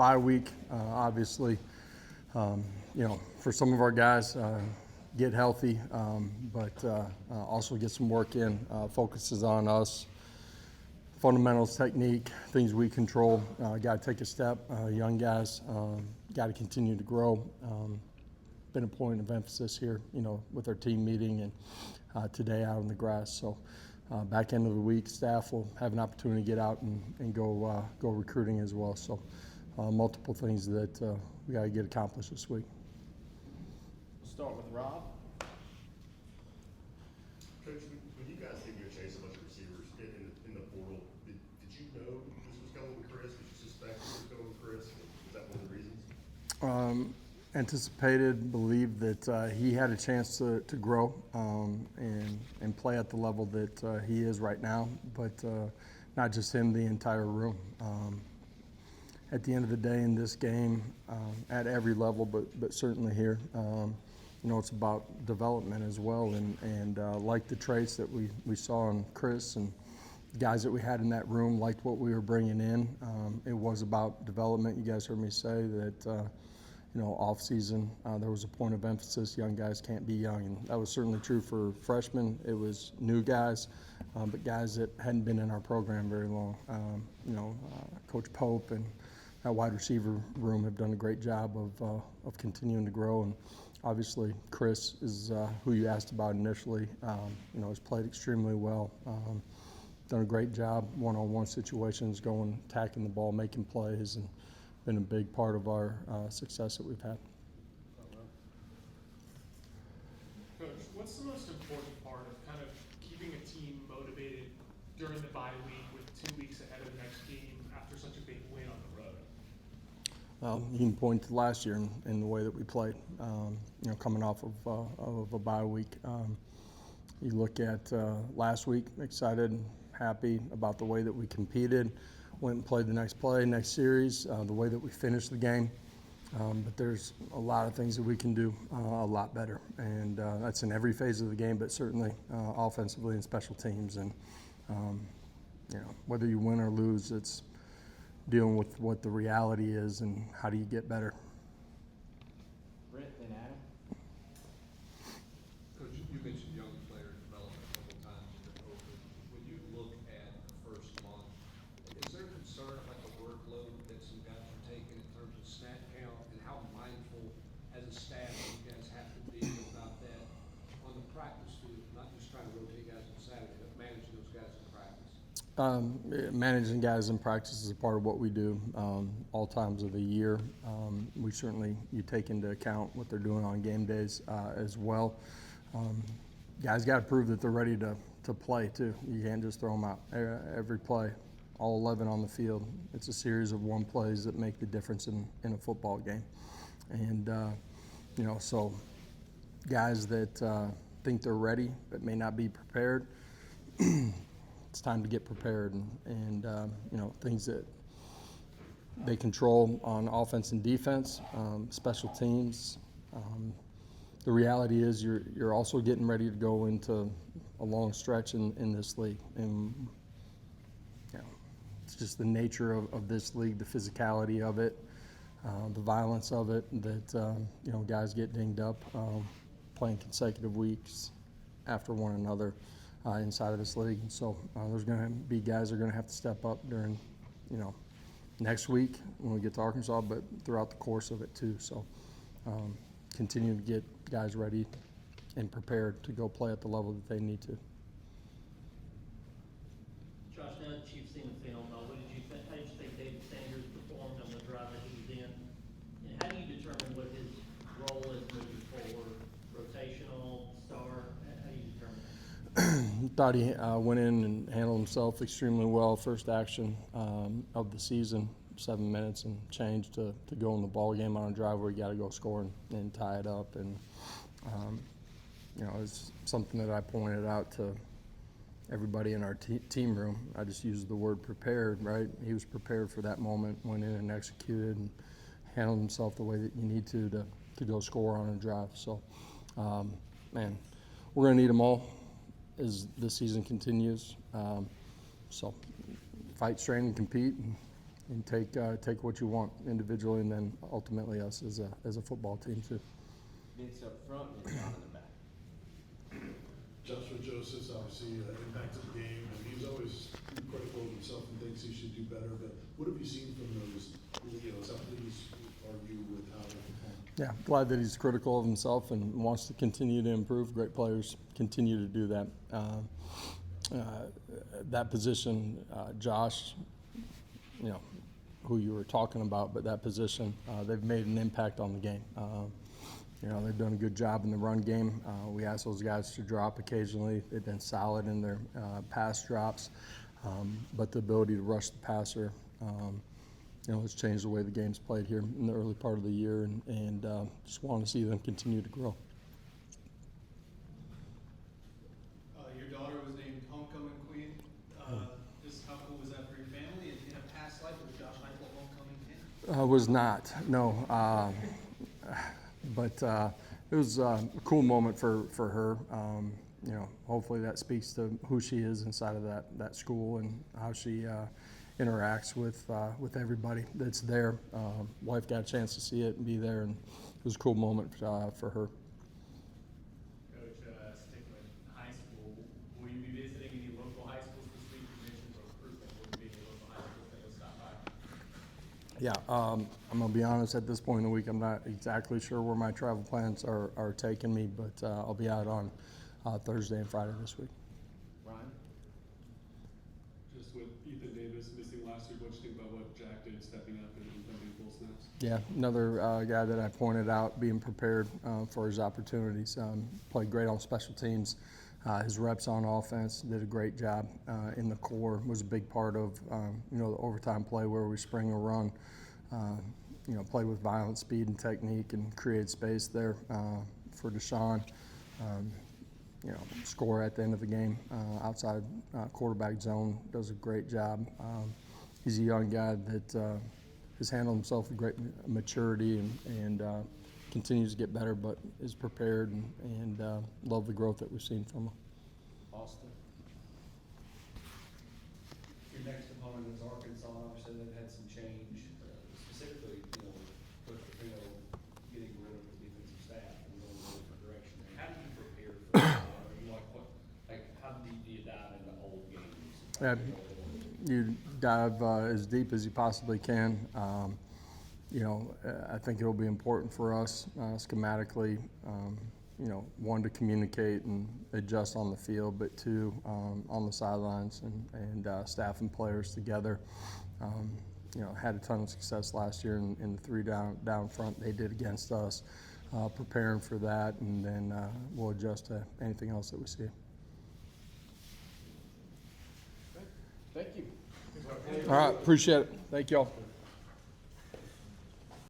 bye week, obviously, for some of our guys, get healthy, but also get some work in. Focuses on us, fundamentals, technique, things we control. Got to take a step. Young guys got to continue to grow. Been a point of emphasis here, with our team meeting and today out on the grass. So back end of the week, staff will have an opportunity to get out and go recruiting as well. So multiple things that we got to get accomplished this week. We'll start with Rob. Coach, when you guys did go chase a bunch of receivers in the portal, did you know this was going with Chris? Did you suspect this was going with Chris? Was that one of the reasons? Anticipated, believed that he had a chance to grow and play at the level that he is right now, but not just him, the entire room. At the end of the day in this game, at every level, but certainly here, it's about development as well, and like the traits that we saw in Chris and guys that we had in that room, liked what we were bringing in. It was about development. You guys heard me say that off season, there was a point of emphasis, young guys can't be young, and that was certainly true for freshmen. It was new guys, but guys that hadn't been in our program very long. Coach Pope and that wide receiver room have done a great job of continuing to grow, and obviously Chris is who you asked about initially. Has played extremely well. Done a great job one-on-one situations, attacking the ball, making plays, and been a big part of our success that we've had. Coach, what's the most important part of kind of keeping a team motivated during the bye week with 2 weeks ahead of the next game after such a big win on the road? Well, you can point to last year in the way that we played, coming off of a bye week. You look at last week, excited, happy about the way that we competed. Went and played the next series, the way that we finished the game. But there's a lot of things that we can do a lot better. And that's in every phase of the game, but certainly offensively and special teams. And, whether you win or lose, it's dealing with what the reality is and how do you get better. Britt, then Adam. Coach, you mentioned young player development a couple times in the open. When you look at the first month, is there concern about the workload that some guys are taking in terms of snap count, and how mindful as a staff you guys have to be about that on the practice field, not just trying to rotate guys on Saturday, but managing those guys in practice? Managing guys in practice is a part of what we do all times of the year. You take into account what they're doing on game days as well. Guys got to prove that they're ready to play too. You can't just throw them out every play. All 11 on the field. It's a series of one plays that make the difference in a football game. And, so guys that think they're ready but may not be prepared, it's time to get prepared and things that they control on offense and defense, special teams. The reality is you're also getting ready to go into a long stretch in this league. And, it's just the nature of this league, the physicality of it, the violence of it, that, guys get dinged up playing consecutive weeks after one another inside of this league. And so there's going to be guys that are going to have to step up during, next week when we get to Arkansas, but throughout the course of it too. So continue to get guys ready and prepared to go play at the level that they need to. Josh, now that you've seen the film, what did you think? How did you think David Sanders performed on the drive that he was in? And how do you determine what his role is moving forward? Rotational, star? How do you determine that? Thought he went in and handled himself extremely well. First action of the season, 7 minutes and change to go in the ball game on a drive where you got to go score and tie it up. And it's something that I pointed out to everybody in our team room. I just used the word prepared, right? He was prepared for that moment, went in and executed and handled himself the way that you need to go score on a drive. So, we're going to need them all as the season continues. So fight, strain, and compete. And and take what you want individually, and then ultimately us as a football team too. Vince up front and then John in the back. Joshua Joseph's obviously impacted the game, and he's always critical of himself and thinks he should do better. But what have you seen from those? How pleased are you with how they perform? Yeah, glad that he's critical of himself and wants to continue to improve. Great players continue to do that. That position, Josh, who you were talking about, but that position, they've made an impact on the game. They've done a good job in the run game. We asked those guys to drop occasionally. They've been solid in their pass drops, but the ability to rush the passer, has changed the way the game's played here in the early part of the year, and just want to see them continue to grow. Your daughter was named Homecoming Queen. How cool was that for your family? And in a past life, was Josh Heupel Homecoming King? Was not, no. But it was a cool moment for her. Hopefully that speaks to who she is inside of that school and how she interacts with everybody that's there. Wife got a chance to see it and be there, and it was a cool moment for her. Coach, sticking with high school, will you be visiting any local high schools this week? You mentioned recruitment. Will you be any local high schools that you'll stop by? Yeah, I'm gonna be honest. At this point in the week, I'm not exactly sure where my travel plans are taking me, but I'll be out on Thursday and Friday this week. Ryan? Just with Ethan Davis missing last week, what do you think about what Jack did stepping up and jumping full snaps? Yeah, another guy that I pointed out, being prepared for his opportunities. Played great on special teams. His reps on offense, did a great job in the core. Was a big part of the overtime play where we spring a run. Played with violent speed and technique and created space there for Deshaun. Score at the end of the game outside quarterback zone. Does a great job. He's a young guy that has handled himself with great maturity and continues to get better, but is prepared and love the growth that we've seen from him. Austin? Your next opponent is Arkansas. Obviously, they've had some change, specifically, Coach Capino getting rid of the defensive staff and going in a different direction. How do you prepare for that? How deep do you dive into old games? Yeah, you dive as deep as you possibly can. I think it'll be important for us schematically, one, to communicate and adjust on the field, but two, on the sidelines and staff and players together. Had a ton of success last year in the three down front they did against us, preparing for that, and then we'll adjust to anything else that we see. Thank you. All right, appreciate it. Thank y'all.